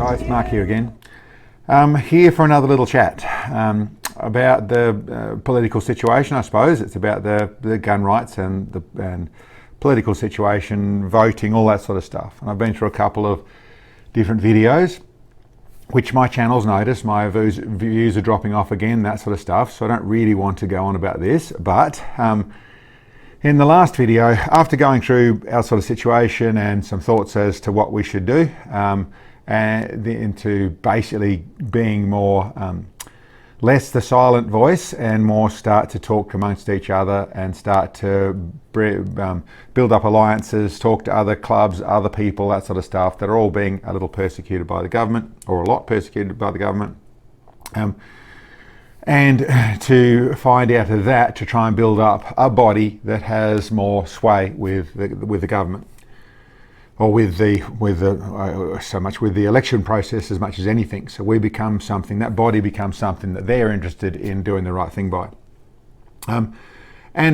guys, Mark here again. Here for another little chat about the political situation. I suppose it's about the gun rights and political situation, voting, all that sort of stuff. And I've been through a couple of different videos, which my channel's noticed my views are dropping off again, that sort of stuff. So I don't really want to go on about this, but in the last video, after going through our sort of situation and some thoughts as to what we should do, and into basically being more less the silent voice and more start to talk amongst each other and start to build up alliances, talk to other clubs, other people, that sort of stuff that are all being a little persecuted by the government, or a lot persecuted by the government. And to find out of that, to try and build up a body that has more sway with the government, or with the election process as much as anything. So we become something, that body becomes something that they're interested in doing the right thing by. And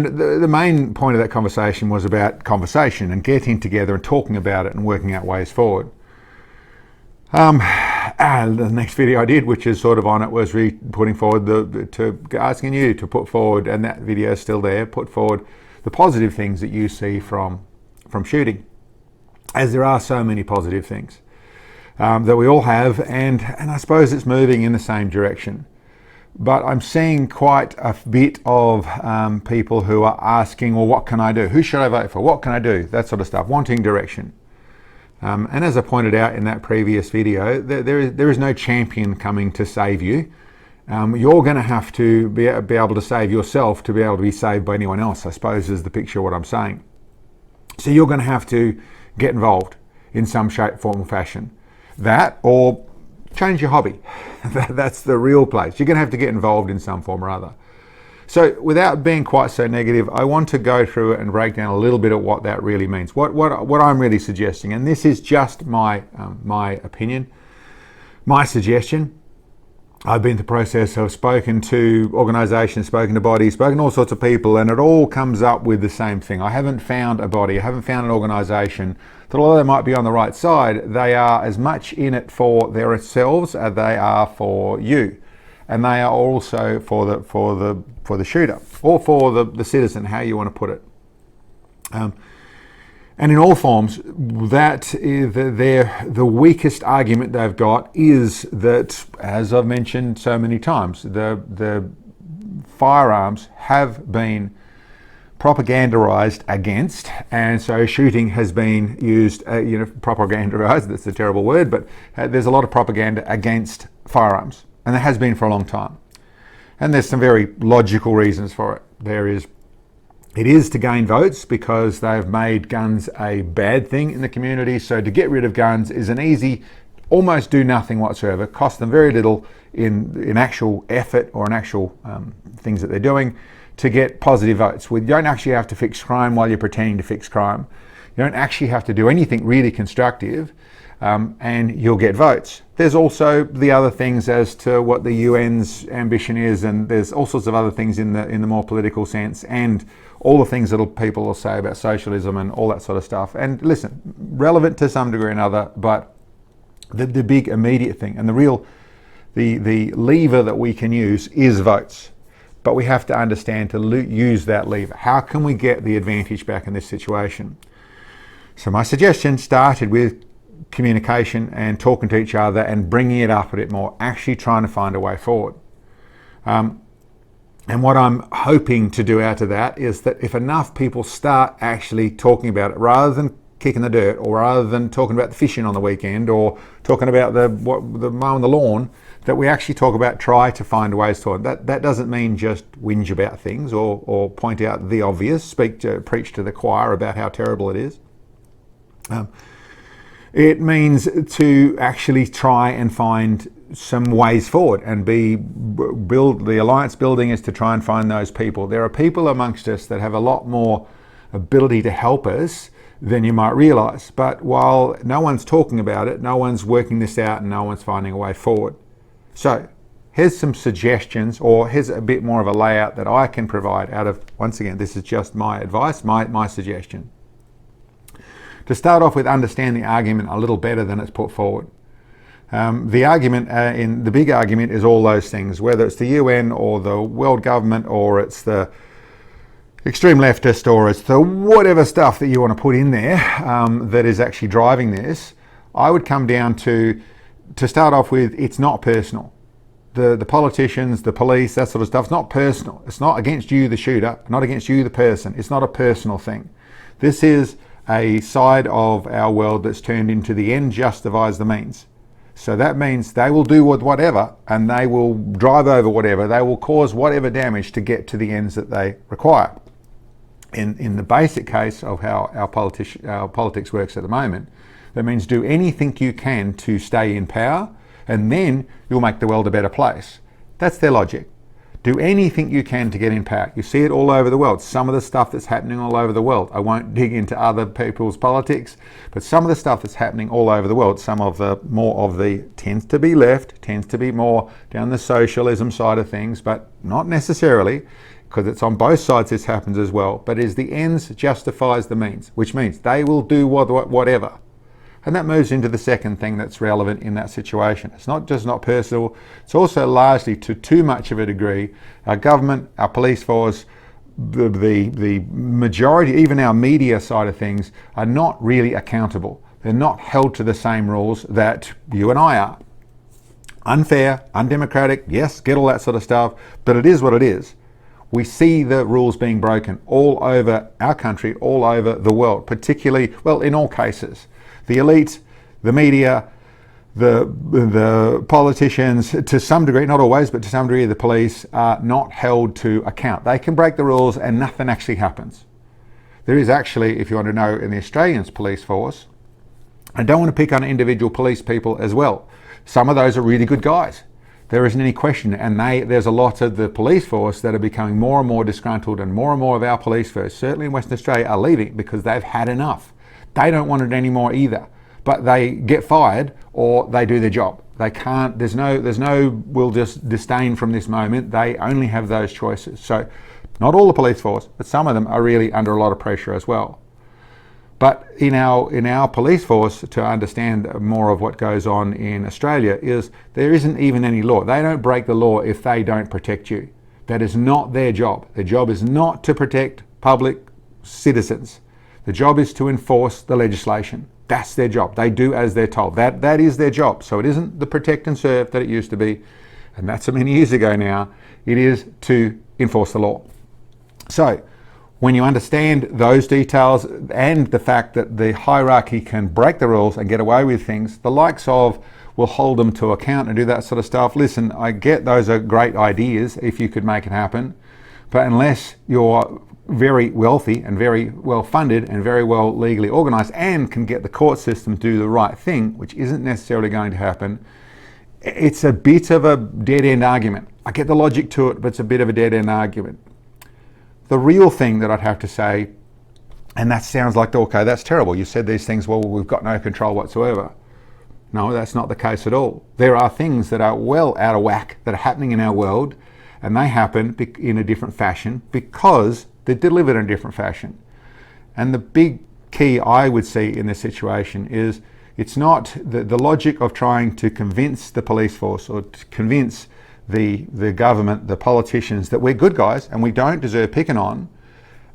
the main point of that conversation was about conversation and getting together and talking about it and working out ways forward. The next video I did, which is sort of on it, was putting forward asking you to put forward, and that video is still there, put forward the positive things that you see from shooting, as there are so many positive things that we all have, and I suppose it's moving in the same direction. But I'm seeing quite a bit of people who are asking, well, what can I do? Who should I vote for? What can I do? That sort of stuff, wanting direction. And as I pointed out in that previous video, there is no champion coming to save you. You're going to have to be able to save yourself to be able to be saved by anyone else, I suppose, is the picture of what I'm saying. So you're going to have to get involved in some shape, form or fashion. That, or change your hobby. That's the real place. You're going to have to get involved in some form or other. So without being quite so negative, I want to go through it and break down a little bit of what that really means, what I'm really suggesting. And this is just my opinion, my suggestion. I've been through the process, I've spoken to organisations, spoken to bodies, spoken to all sorts of people, and it all comes up with the same thing. I haven't found a body, I haven't found an organisation that, although they might be on the right side, they are as much in it for themselves as they are for you. And they are also for the shooter, or for the citizen, how you want to put it. And in all forms, that is the weakest argument they've got is that, as I've mentioned so many times, the firearms have been propagandized against, and so shooting has been used, propagandized, that's a terrible word, but there's a lot of propaganda against firearms. And there has been for a long time. And there's some very logical reasons for it. It is to gain votes because they've made guns a bad thing in the community. So to get rid of guns is an easy, almost do nothing whatsoever, cost them very little in actual effort or in actual things that they're doing to get positive votes. You don't actually have to fix crime while you're pretending to fix crime. You don't actually have to do anything really constructive. And you'll get votes. There's also the other things as to what the UN's ambition is, and there's all sorts of other things in the more political sense, and all the things that people will say about socialism and all that sort of stuff. And listen, relevant to some degree or another, but the big immediate thing and the lever that we can use is votes. But we have to understand to use that lever. How can we get the advantage back in this situation? So my suggestion started with communication and talking to each other and bringing it up a bit more, actually trying to find a way forward. And what I'm hoping to do out of that is that if enough people start actually talking about it, rather than kicking the dirt, or rather than talking about the fishing on the weekend, or talking about the mowing the lawn, that we actually talk about, try to find ways to it. That doesn't mean just whinge about things or point out the obvious, preach to the choir about how terrible it is. It means to actually try and find some ways forward and build the alliance building is to try and find those people. There are people amongst us that have a lot more ability to help us than you might realize. But while no one's talking about it, no one's working this out and no one's finding a way forward. So here's some suggestions, or here's a bit more of a layout that I can provide out of, once again, this is just my advice, my suggestion. To start off with, understand the argument a little better than it's put forward. The argument, in the big argument, is all those things, whether it's the UN or the world government, or it's the extreme leftist, or it's the whatever stuff that you want to put in there that is actually driving this. I would come down to start off with, it's not personal. The politicians, the police, that sort of stuff, it's not personal. It's not against you, the shooter, not against you, the person. It's not a personal thing. This is a side of our world that's turned into the end justifies the means. So that means they will do whatever, and they will drive over whatever, they will cause whatever damage to get to the ends that they require. In the basic case of how our politics works at the moment, that means do anything you can to stay in power, and then you'll make the world a better place. That's their logic. Do anything you can to get in power. You see it all over the world. Some of the stuff that's happening all over the world. I won't dig into other people's politics, but some of the stuff that's happening all over the world, some of the more of the tends to be left, tends to be more down the socialism side of things, but not necessarily, because it's on both sides this happens as well. But is the ends justifies the means, which means they will do whatever. And that moves into the second thing that's relevant in that situation. It's not just not personal, it's also largely, to too much of a degree, our government, our police force, the majority, even our media side of things, are not really accountable. They're not held to the same rules that you and I are. Unfair, undemocratic, yes, get all that sort of stuff, but it is what it is. We see the rules being broken all over our country, all over the world, particularly, well, in all cases. The elite, the media, the politicians, to some degree, not always, but to some degree, the police are not held to account. They can break the rules and nothing actually happens. There is actually, if you want to know, in the Australian police force, I don't want to pick on individual police people as well. Some of those are really good guys. There isn't any question, and there's a lot of the police force that are becoming more and more disgruntled, and more of our police force, certainly in Western Australia, are leaving because they've had enough. They don't want it anymore either, but they get fired or they do their job. They can't, there's no we'll just disdain from this moment. They only have those choices. So not all the police force, but some of them are really under a lot of pressure as well. But in our police force, to understand more of what goes on in Australia, is there isn't even any law. They don't break the law if they don't protect you. That is not their job. Their job is not to protect public citizens. The job is to enforce the legislation. That's their job. They do as they're told. That is their job. So it isn't the protect and serve that it used to be, and that's so many years ago now. It is to enforce the law. So when you understand those details and the fact that the hierarchy can break the rules and get away with things, the likes of will hold them to account and do that sort of stuff. Listen, I get those are great ideas if you could make it happen, but unless you're very wealthy and very well funded and very well legally organized and can get the court system to do the right thing, which isn't necessarily going to happen, it's a bit of a dead-end argument. I get the logic to it, but it's a bit of a dead-end argument. The real thing that I'd have to say, and that sounds like, okay, that's terrible. You said these things, well, we've got no control whatsoever. No, that's not the case at all. There are things that are well out of whack that are happening in our world, and they happen in a different fashion because they're delivered in a different fashion. And the big key I would see in this situation is it's not the logic of trying to convince the police force or to convince the government, the politicians, that we're good guys and we don't deserve picking on.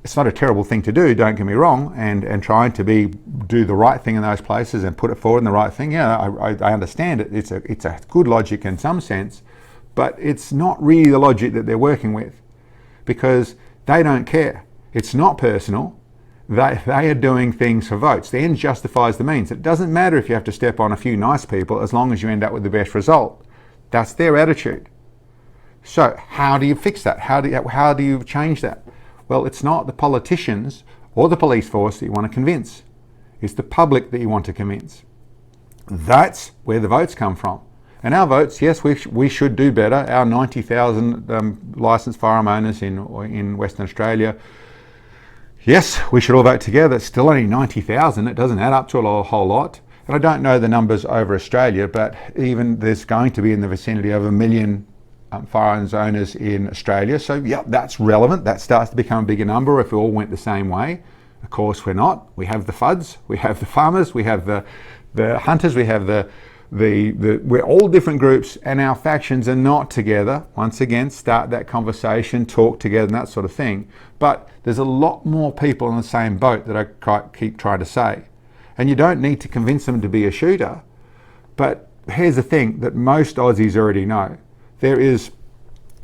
It's not a terrible thing to do, don't get me wrong, and trying to do the right thing in those places and put it forward in the right thing. Yeah, I understand it. It's a good logic in some sense, but it's not really the logic that they're working with, because they don't care. It's not personal. They are doing things for votes. The end justifies the means. It doesn't matter if you have to step on a few nice people as long as you end up with the best result. That's their attitude. So how do you fix that? How do you change that? Well, it's not the politicians or the police force that you want to convince. It's the public that you want to convince. That's where the votes come from. And our votes, yes, we should do better. Our 90,000 licensed firearm owners in Western Australia, yes, we should all vote together. It's still only 90,000. It doesn't add up to a whole lot. And I don't know the numbers over Australia, but even there's going to be in the vicinity of 1 million firearms owners in Australia. So yeah, that's relevant. That starts to become a bigger number if we all went the same way. Of course, we're not. We have the FUDs, we have the farmers, we have the hunters, we have the we're all different groups and our factions are not together. Once again, start that conversation, talk together and that sort of thing. But there's a lot more people in the same boat that I keep trying to say. And you don't need to convince them to be a shooter. But here's the thing that most Aussies already know. There is,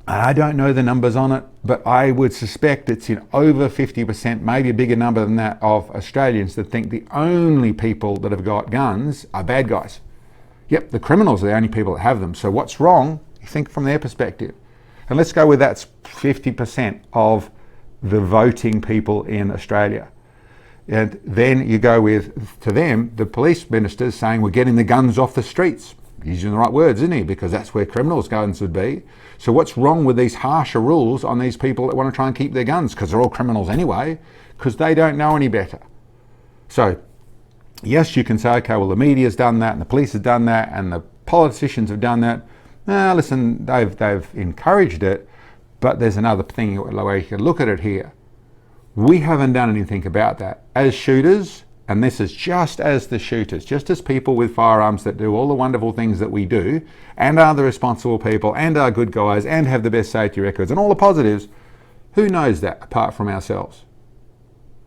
I don't know the numbers on it, but I would suspect it's in over 50%, maybe a bigger number than that, of Australians that think the only people that have got guns are bad guys. Yep, the criminals are the only people that have them. So what's wrong? You think from their perspective. And let's go with that's 50% of the voting people in Australia. And then you go with, to them, the police minister's saying we're getting the guns off the streets. He's using the right words, isn't he? Because that's where criminals' guns would be. So what's wrong with these harsher rules on these people that want to try and keep their guns? Because they're all criminals anyway, because they don't know any better. So yes, you can say, okay, well, the media's done that and the police have done that and the politicians have done that. Now, listen, they've encouraged it, but there's another thing where you can look at it here. We haven't done anything about that. As shooters, and this is just as the shooters, just as people with firearms that do all the wonderful things that we do, and are the responsible people, and are good guys, and have the best safety records, and all the positives, who knows that apart from ourselves?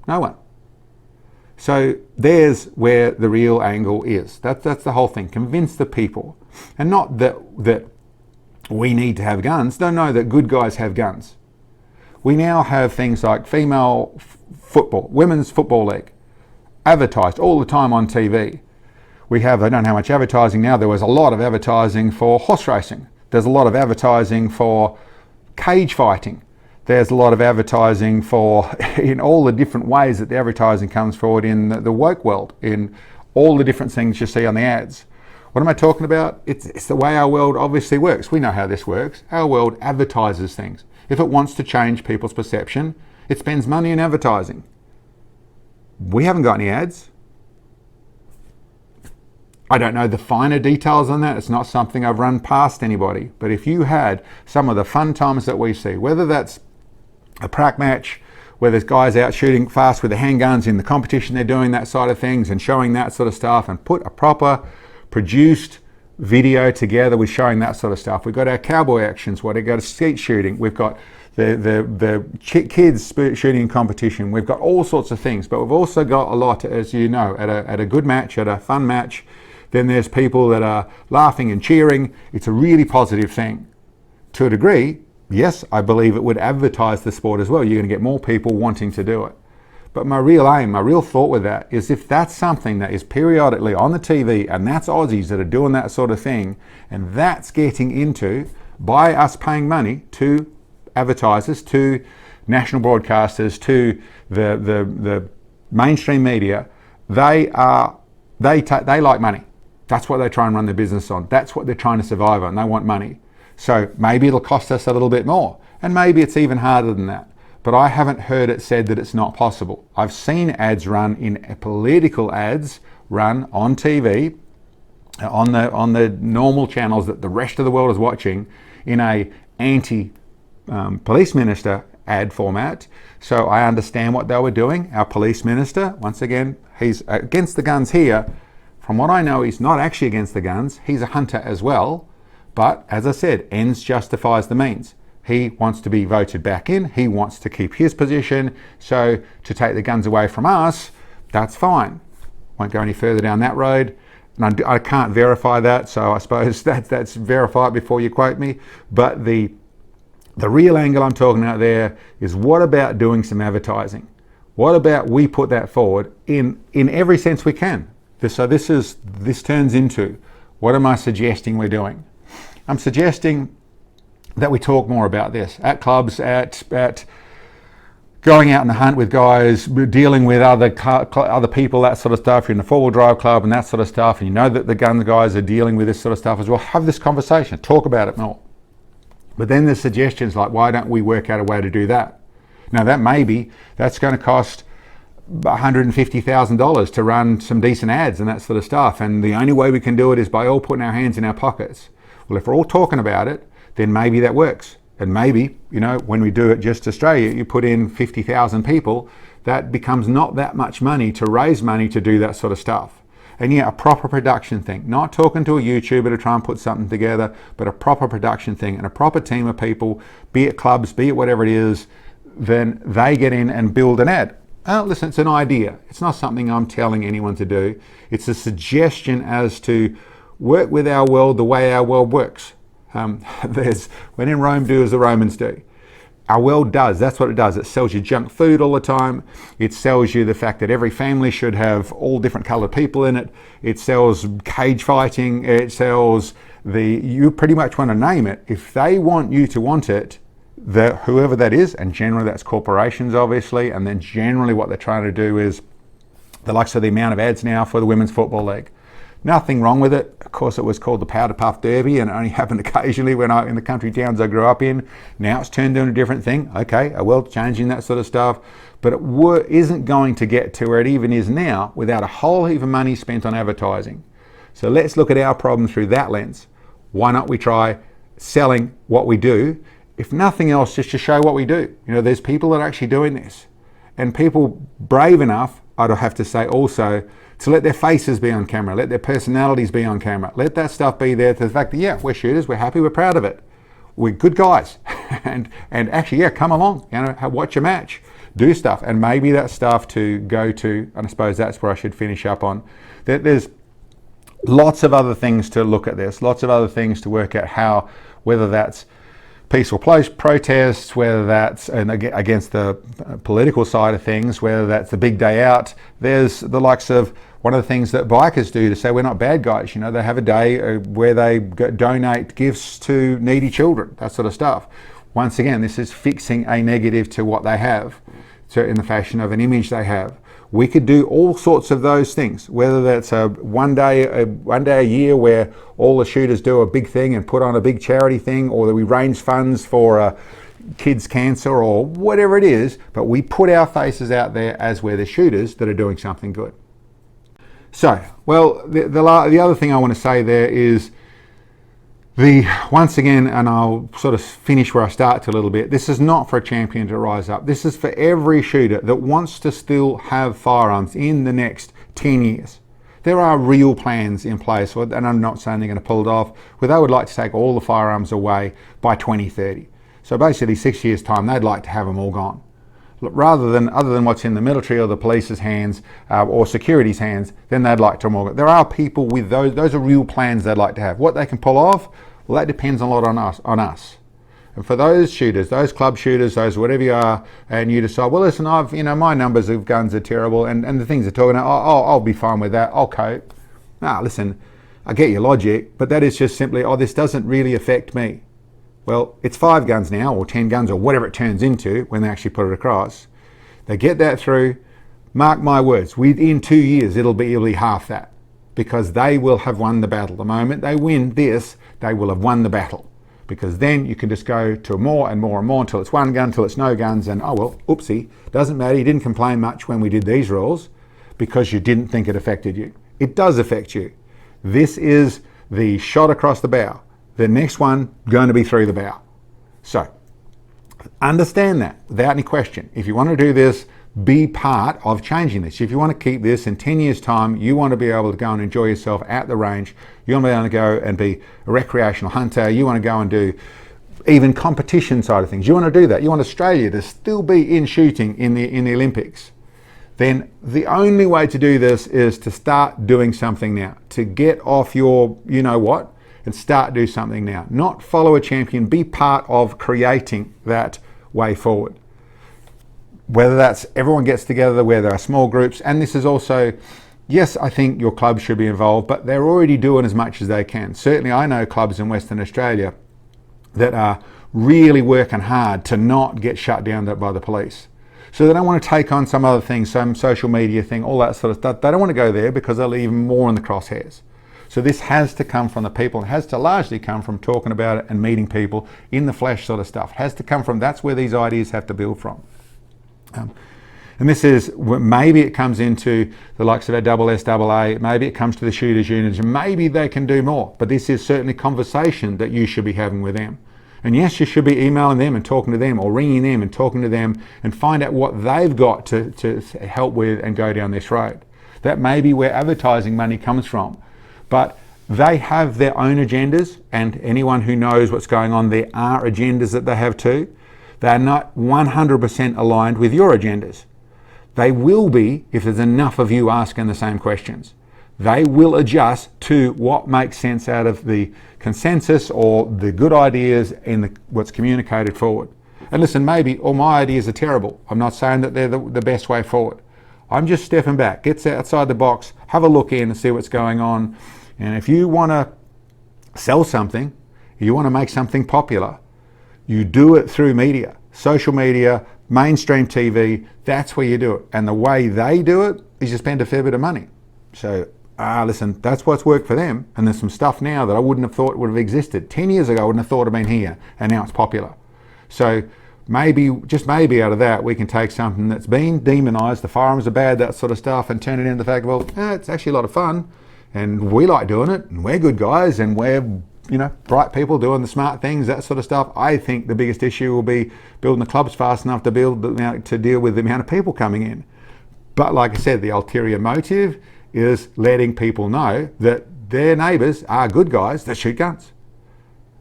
No one. So there's where the real angle is. That's the whole thing. Convince the people. And not that we need to have guns. Don't know that good guys have guns. We now have things like female football, women's football league, advertised all the time on TV. We have, I don't know how much advertising now, there was a lot of advertising for horse racing. There's a lot of advertising for cage fighting. There's a lot of advertising for, in all the different ways that the advertising comes forward in the woke world, in all the different things you see on the ads. What am I talking about? It's the way our world obviously works. We know how this works. Our world advertises things. If it wants to change people's perception, it spends money in advertising. We haven't got any ads. I don't know the finer details on that. It's not something I've run past anybody. But if you had some of the fun times that we see, whether that's a prac match where there's guys out shooting fast with the handguns in the competition they're doing, that side of things, and showing that sort of stuff, and put a proper produced video together with showing that sort of stuff. We've got our cowboy actions, we've got skeet shooting, we've got the kids shooting in competition, we've got all sorts of things, but we've also got a lot, as you know, at a good match, at a fun match, then there's people that are laughing and cheering. It's a really positive thing. To a degree, yes, I believe it would advertise the sport as well. You're going to get more people wanting to do it. But my real aim, my real thought with that is if that's something that is periodically on the TV and that's Aussies that are doing that sort of thing, and that's getting into, by us paying money to advertisers, to national broadcasters, to the mainstream media, they like money. That's what they try and run their business on. That's what they're trying to survive on. They want money. So maybe it'll cost us a little bit more. And maybe it's even harder than that. But I haven't heard it said that it's not possible. I've seen ads run in political ads run on TV, on the normal channels that the rest of the world is watching, in a anti-police minister ad format. So I understand what they were doing. Our police minister, once again, he's against the guns here. From what I know, he's not actually against the guns. He's a hunter as well. But as I said, ends justifies the means. He wants to be voted back in. He wants to keep his position. So to take the guns away from us, that's fine. Won't go any further down that road. And I can't verify that, so I suppose that's verify it before you quote me. But the real angle I'm talking about there is, what about doing some advertising? What about we put that forward in every sense we can? This turns into, what am I suggesting we're doing? I'm suggesting that we talk more about this at clubs, at going out on the hunt with guys, dealing with other people, that sort of stuff. You're in the four-wheel drive club and that sort of stuff, and you know that the gun guys are dealing with this sort of stuff as well. Have this conversation, talk about it more. But then there's suggestions like, why don't we work out a way to do that? Now that's going to cost $150,000 to run some decent ads and that sort of stuff. And the only way we can do it is by all putting our hands in our pockets. Well, if we're all talking about it, then maybe that works. And maybe, when we do it just Australia, you put in 50,000 people, that becomes not that much money to raise money to do that sort of stuff. And yeah, a proper production thing, not talking to a YouTuber to try and put something together, but a proper production thing and a proper team of people, be it clubs, be it whatever it is, then they get in and build an ad. Listen, it's an idea. It's not something I'm telling anyone to do. It's a suggestion as to work with our world the way our world works. There's when in Rome, do as the Romans do. Our world does. That's what it does. It sells you junk food all the time. It sells you the fact that every family should have all different coloured people in it. It sells cage fighting. It sells you pretty much want to name it. If they want you to want it, whoever that is, and generally that's corporations obviously, and then generally what they're trying to do is the likes of the amount of ads now for the Women's Football League. Nothing wrong with it. Of course, it was called the Powder Puff Derby and it only happened occasionally in the country towns I grew up in. Now it's turned into a different thing. Okay, a world changing, that sort of stuff. But it isn't going to get to where it even is now without a whole heap of money spent on advertising. So let's look at our problem through that lens. Why not we try selling what we do, if nothing else, just to show what we do. You know, there's people that are actually doing this. And people brave enough, I'd have to say also, to let their faces be on camera, let their personalities be on camera, let that stuff be there to the fact that, yeah, we're shooters, we're happy, we're proud of it. We're good guys. and actually, yeah, come along, you know, watch a match, do stuff. And maybe that stuff to go to, and I suppose that's where I should finish up on, that there's lots of other things to look at this, lots of other things to work out how, whether that's peaceful protests, whether that's against the political side of things, whether that's the big day out. There's the likes of one of the things that bikers do to say we're not bad guys. You know, they have a day where they donate gifts to needy children, that sort of stuff. Once again, this is fixing a negative to what they have, so in the fashion of an image they have. We could do all sorts of those things, whether that's one day a year where all the shooters do a big thing and put on a big charity thing, or that we raise funds for kids' cancer or whatever it is, but we put our faces out there as we're the shooters that are doing something good. So, well, the other thing I want to say there is once again, and I'll sort of finish where I started a little bit, this is not for a champion to rise up. This is for every shooter that wants to still have firearms in the next 10 years. There are real plans in place, and I'm not saying they're going to pull it off, where they would like to take all the firearms away by 2030. So basically 6 years' time, they'd like to have them all gone. Other than what's in the military or the police's hands or security's hands, then they'd like to more. There are people with those are real plans they'd like to have. What they can pull off, well, that depends a lot on us. And for those shooters, those club shooters, those whatever you are, and you decide, well, listen, my numbers of guns are terrible, and the things they're talking about, I'll be fine with that, I'll cope. Listen, I get your logic, but that is just simply, this doesn't really affect me. Well, it's 5 guns now, or 10 guns, or whatever it turns into when they actually put it across. They get that through. Mark my words, within 2 years, it'll be half that, because they will have won the battle. The moment they win this, they will have won the battle, because then you can just go to more and more and more until it's 1 gun, until it's no guns, and oopsie, doesn't matter. You didn't complain much when we did these rules because you didn't think it affected you. It does affect you. This is the shot across the bow. The next one going to be through the bow. So understand that without any question. If you want to do this, be part of changing this. If you want to keep this in 10 years' time, you want to be able to go and enjoy yourself at the range. You want to be able to go and be a recreational hunter. You want to go and do even competition side of things. You want to do that. You want Australia to still be in shooting in the Olympics. Then the only way to do this is to start doing something now. To get off your you-know-what and start do something now. Not follow a champion, be part of creating that way forward. Whether that's everyone gets together, where there are small groups, and this is also, yes, I think your club should be involved, but they're already doing as much as they can. Certainly I know clubs in Western Australia that are really working hard to not get shut down by the police. So they don't want to take on some other thing, some social media thing, all that sort of stuff. They don't want to go there because they'll leave more in the crosshairs. So this has to come from the people. It has to largely come from talking about it and meeting people in the flesh sort of stuff. It has to come from, that's where these ideas have to build from. And this is, maybe it comes into the likes of our SSAA, maybe it comes to the shooters unions, and maybe they can do more. But this is certainly conversation that you should be having with them. And yes, you should be emailing them and talking to them, or ringing them and talking to them, and find out what they've got to help with and go down this road. That may be where advertising money comes from. But they have their own agendas, and anyone who knows what's going on, there are agendas that they have too. They are not 100% aligned with your agendas. They will be if there's enough of you asking the same questions. They will adjust to what makes sense out of the consensus or the good ideas in what's communicated forward. And listen, maybe all my ideas are terrible. I'm not saying that they're the best way forward. I'm just stepping back, get outside the box, have a look in and see what's going on. And if you want to sell something, you want to make something popular, you do it through media, social media, mainstream TV. That's where you do it. And the way they do it is you spend a fair bit of money. So listen, that's what's worked for them. And there's some stuff now that I wouldn't have thought would have existed. 10 years ago, I wouldn't have thought it'd been here, and now it's popular. So maybe, just maybe out of that, we can take something that's been demonized, the firearms are bad, that sort of stuff, and turn it into the fact, well, it's actually a lot of fun, and we like doing it, and we're good guys, and we're, bright people doing the smart things, that sort of stuff. I think the biggest issue will be building the clubs fast enough to deal with the amount of people coming in. But like I said, the ulterior motive is letting people know that their neighbours are good guys that shoot guns.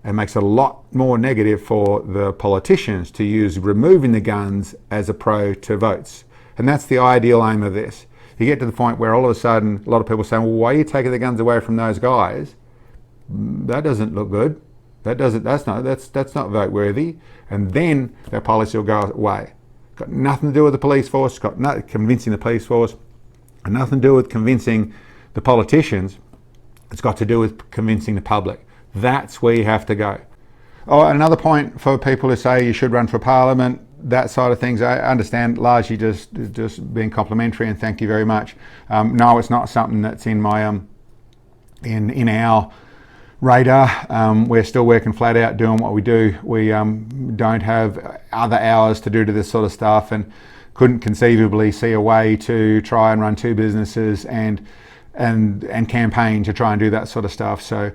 It makes it a lot more negative for the politicians to use removing the guns as a pro to votes. And that's the ideal aim of this. You get to the point where all of a sudden a lot of people say, well, why are you taking the guns away from those guys? That doesn't look good. That's not vote worthy. And then their policy will go away. Got nothing to do with the police force, got nothing convincing the police force, and nothing to do with convincing the politicians. It's got to do with convincing the public. That's where you have to go. Oh, another point for people who say you should run for Parliament, that side of things, I understand largely just being complimentary, and thank you very much. No, it's not something that's in my in our radar. We're still working flat out doing what we do. We don't have other hours to do to this sort of stuff, and couldn't conceivably see a way to try and run two businesses and campaign to try and do that sort of stuff. So,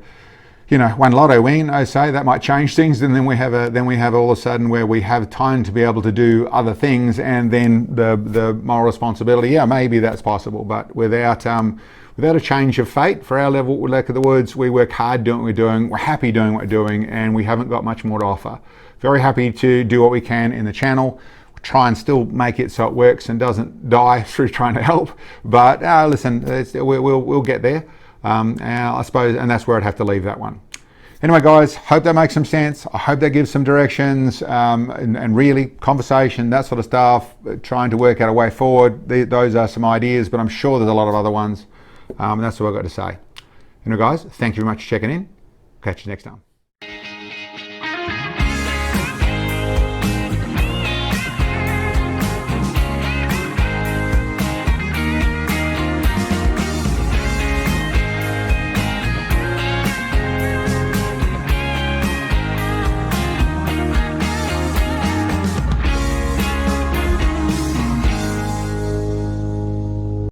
one lotto win, I say that might change things, and then we have all of a sudden where we have time to be able to do other things, and then the moral responsibility. Yeah, maybe that's possible, but without a change of fate for our level, like the words, we work hard doing what we're doing, we're happy doing what we're doing, and we haven't got much more to offer. Very happy to do what we can in the channel. Try and still make it so it works and doesn't die through trying to help. But listen, we'll get there. I suppose, and that's where I'd have to leave that one. Anyway, guys, hope that makes some sense. I hope that gives some directions and really conversation, that sort of stuff, trying to work out a way forward. Those are some ideas, but I'm sure there's a lot of other ones. That's what I've got to say. Guys, thank you very much for checking in. Catch you next time.